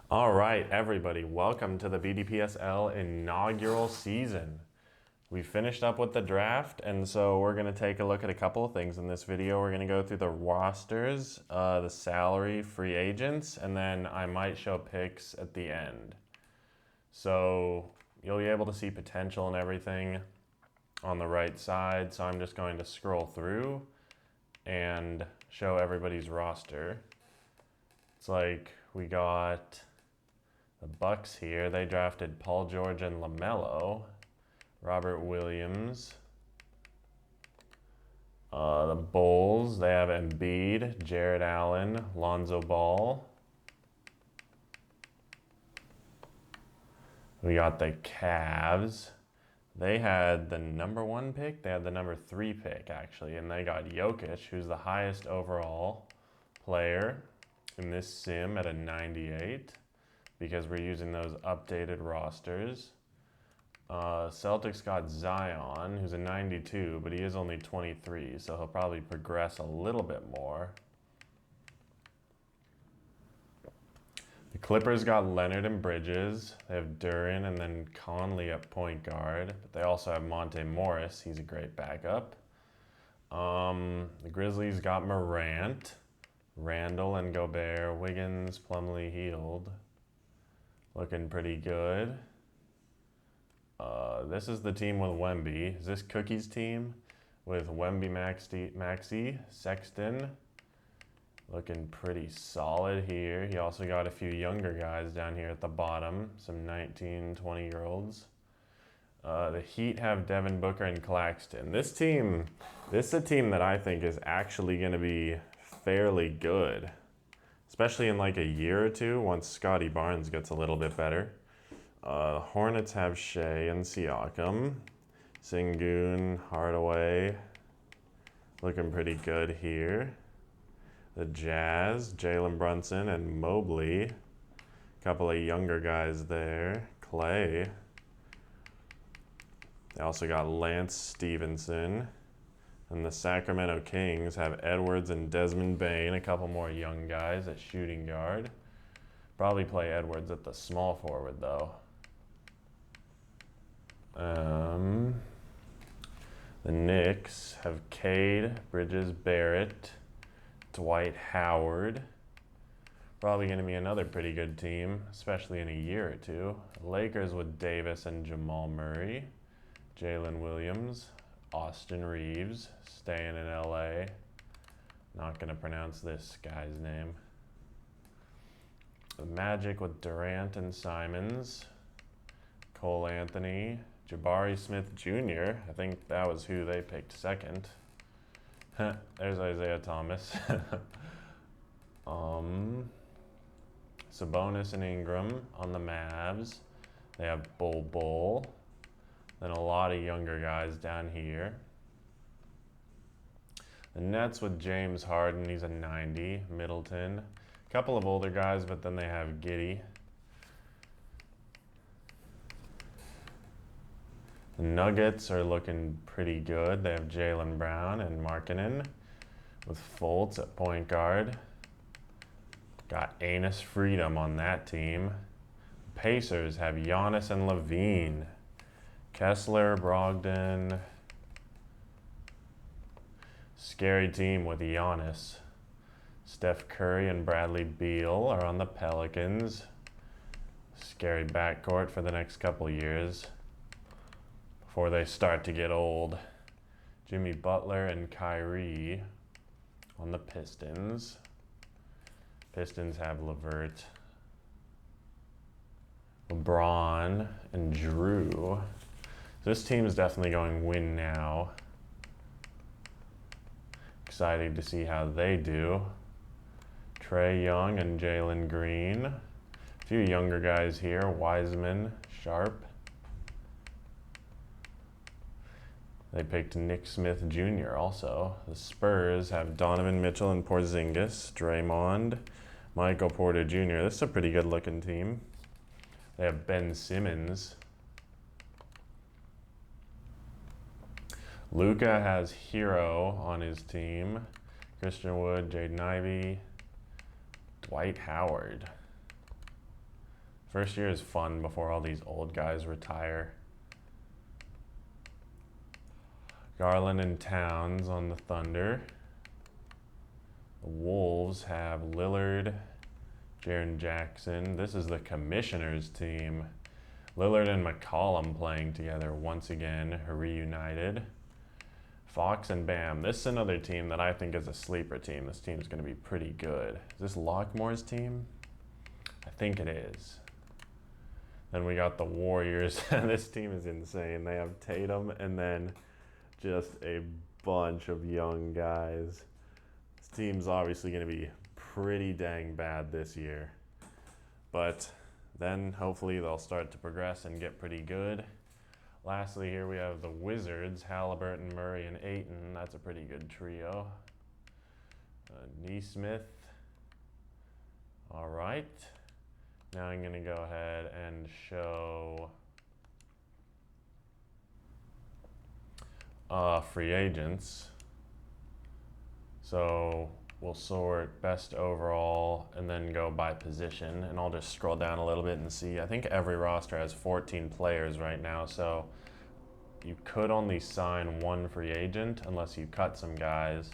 All right, everybody, welcome to the BDPSL inaugural season. We finished up with the draft, and so we're going to take a look at a couple of things in this video. We're going to go through the rosters, the salary, free agents, and then I might show picks at the end. So you'll be able to see potential and everything on the right side. So I'm just going to scroll through and show everybody's roster. It's like we got the Bucks here. They drafted Paul George and LaMelo. Robert Williams. The Bulls, they have Embiid, Jared Allen, Lonzo Ball. We got the Cavs. They had the number 1 pick. They had the number 3 pick, actually. And they got Jokic, who's the highest overall player in this sim at a 98. Because we're using those updated rosters. Celtics got Zion, who's a 92, but he is only 23, so he'll probably progress a little bit more. The Clippers got Leonard and Bridges. They have Duran and then Conley at point guard, but they also have Monte Morris. He's a great backup. The Grizzlies got Morant, Randall and Gobert, Wiggins, Plumlee, Hield. Looking pretty good. This is the team with Wemby. Is this Cookie's team? With Wemby, Maxey, Sexton. Looking pretty solid here. He also got a few younger guys down here at the bottom. Some 19, 20-year-olds. The Heat have Devin Booker and Claxton. This is a team that I think is actually going to be fairly good. Especially in like a year or two once Scotty Barnes gets a little bit better. Hornets have Shea and Siakam. Sengun, Hardaway. Looking pretty good here. The Jazz, Jalen Brunson and Mobley. A couple of younger guys there. Clay. They also got Lance Stevenson. And the Sacramento Kings have Edwards and Desmond Bane, a couple more young guys at shooting guard. Probably play Edwards at the small forward, though. The Knicks have Cade, Bridges, Barrett, Dwight Howard. Probably going to be another pretty good team, especially in a year or two. Lakers with Davis and Jamal Murray, Jalen Williams, Austin Reeves, staying in LA. Not going to pronounce this guy's name. The Magic with Durant and Simons, Cole Anthony, Jabari Smith Jr. I think that was who they picked second. There's Isaiah Thomas. Sabonis and Ingram on the Mavs. They have Bull. Then a lot of younger guys down here. The Nets with James Harden, he's a 90. Middleton. A couple of older guys, but then they have Giddey. The Nuggets are looking pretty good. They have Jaylen Brown and Markkanen with Fultz at point guard. Got Enes Freedom on that team. Pacers have Giannis and Levine. Kessler, Brogdon. Scary team with Giannis. Steph Curry and Bradley Beal are on the Pelicans. Scary backcourt for the next couple years before they start to get old. Jimmy Butler and Kyrie on the Pistons. Pistons have LeVert, LeBron, and Drew. This team is definitely going win now. Excited to see how they do. Trae Young and Jalen Green. A few younger guys here. Wiseman, Sharp. They picked Nick Smith Jr. also. The Spurs have Donovan Mitchell and Porzingis, Draymond, Michael Porter Jr. This is a pretty good looking team. They have Ben Simmons. Luka has Hero on his team. Christian Wood, Jaden Ivey, Dwight Howard. First year is fun before all these old guys retire. Garland and Towns on the Thunder. The Wolves have Lillard, Jaren Jackson. This is the Commissioners team. Lillard and McCollum playing together once again, reunited. Fox and Bam. This is another team that I think is a sleeper team. This team's going to be pretty good. Is this Lockmore's team? I think it is. Then we got the Warriors. This team is insane. They have Tatum and then just a bunch of young guys. This team's obviously going to be pretty dang bad this year. But then hopefully they'll start to progress and get pretty good. Lastly, here we have the Wizards, Halliburton, Murray, and Ayton. That's a pretty good trio. Neesmith. All right. Now I'm going to go ahead and show free agents. So we'll sort best overall and then go by position. And I'll just scroll down a little bit and see. I think every roster has 14 players right now. So you could only sign one free agent unless you cut some guys.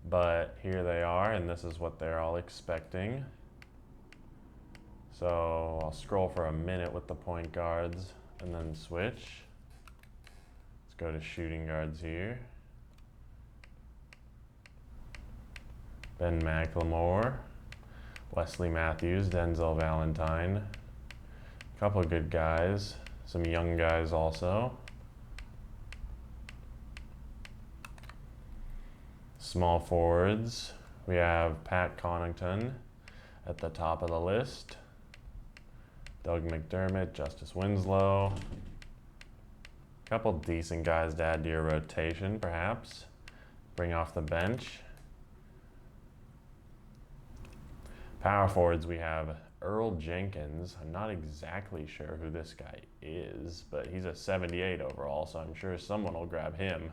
But here they are, and this is what they're all expecting. So I'll scroll for a minute with the point guards and then switch. Let's go to shooting guards here. Ben McLemore, Wesley Matthews, Denzel Valentine. A couple of good guys, some young guys also. Small forwards, we have Pat Connaughton at the top of the list. Doug McDermott, Justice Winslow. A couple decent guys to add to your rotation, perhaps. Bring off the bench. Power forwards, we have Earl Jenkins. I'm not exactly sure who this guy is, but he's a 78 overall, so I'm sure someone will grab him.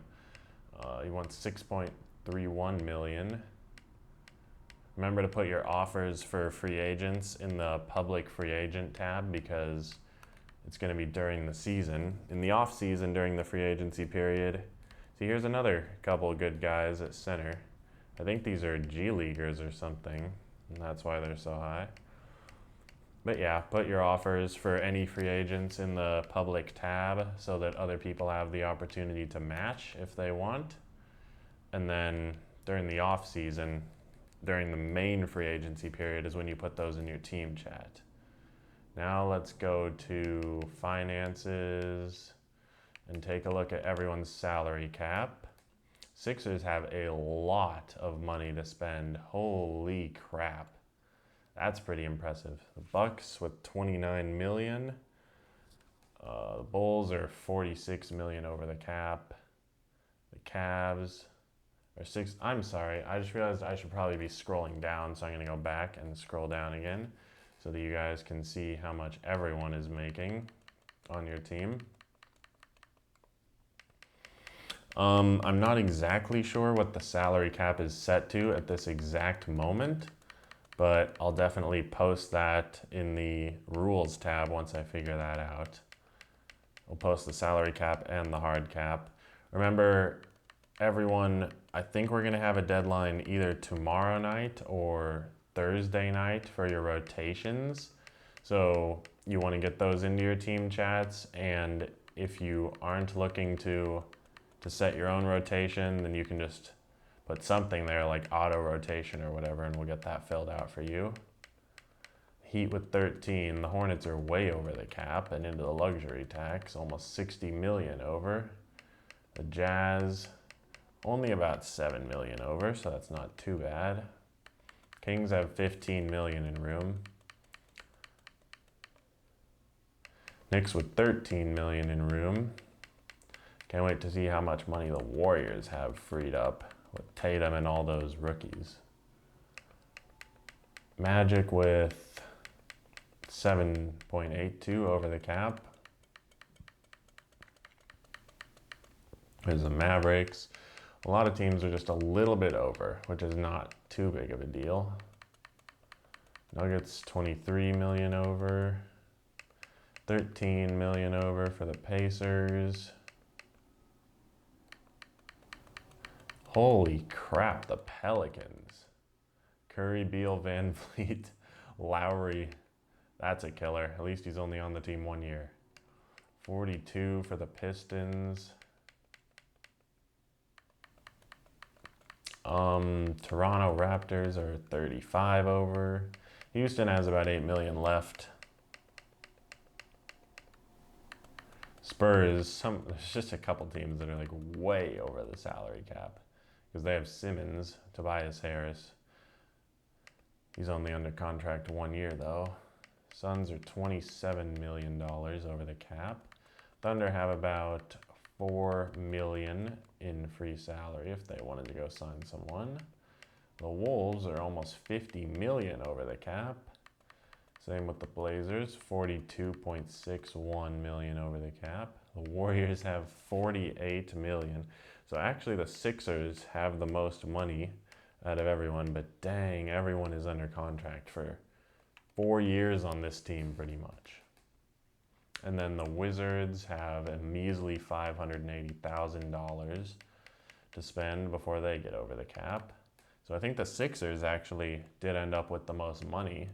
He wants $6.31 million. Remember to put your offers for free agents in the public free agent tab because it's going to be during the season. In the off season, during the free agency period. See, here's another couple of good guys at center. I think these are G Leaguers or something, and that's why they're so high. But yeah, put your offers for any free agents in the public tab so that other people have the opportunity to match if they want. And then during the off season, during the main free agency period is when you put those in your team chat. Now let's go to finances and take a look at everyone's salary cap. Sixers have a lot of money to spend. Holy crap. That's pretty impressive. The Bucks with 29 million. The Bulls are 46 million over the cap. The Cavs are I'm sorry, I just realized I should probably be scrolling down, so I'm going to go back and scroll down again so that you guys can see how much everyone is making on your team. I'm not exactly sure what the salary cap is set to at this exact moment, but I'll definitely post that in the rules tab once I figure that out. We'll post the salary cap and the hard cap. Remember, everyone, I think we're going to have a deadline either tomorrow night or Thursday night for your rotations. So you want to get those into your team chats, and if you aren't looking to set your own rotation, then you can just put something there like auto rotation or whatever, and we'll get that filled out for you. Heat with 13. The Hornets are way over the cap and into the luxury tax, almost 60 million over. The Jazz, only about 7 million over, so that's not too bad. Kings have 15 million in room. Knicks with 13 million in room. Can't wait to see how much money the Warriors have freed up with Tatum and all those rookies. Magic with 7.82 over the cap. There's the Mavericks. A lot of teams are just a little bit over, which is not too big of a deal. Nuggets 23 million over. 13 million over for the Pacers. Holy crap, the Pelicans. Curry, Beal, Van Vliet, Lowry. That's a killer. At least he's only on the team 1 year. 42 for the Pistons. Toronto Raptors are 35 over. Houston has about 8 million left. Spurs, there's just a couple teams that are like way over the salary cap because they have Simmons, Tobias Harris. He's only under contract 1 year though. Suns are $27 million over the cap. Thunder have about 4 million in free salary if they wanted to go sign someone. The Wolves are almost 50 million over the cap. Same with the Blazers, 42.61 million over the cap. The Warriors have 48 million. So actually the Sixers have the most money out of everyone, but dang, everyone is under contract for 4 years on this team pretty much. And then the Wizards have a measly $580,000 to spend before they get over the cap. So I think the Sixers actually did end up with the most money,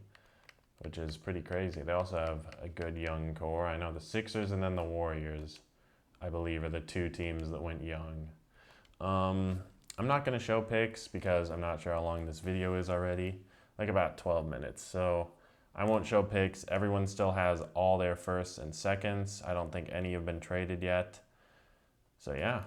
which is pretty crazy. They also have a good young core. I know the Sixers and then the Warriors, I believe, are the two teams that went young. I'm not going to show picks because I'm not sure how long this video is already, like about 12 minutes. So I won't show picks. Everyone still has all their firsts and seconds. I don't think any have been traded yet. So yeah,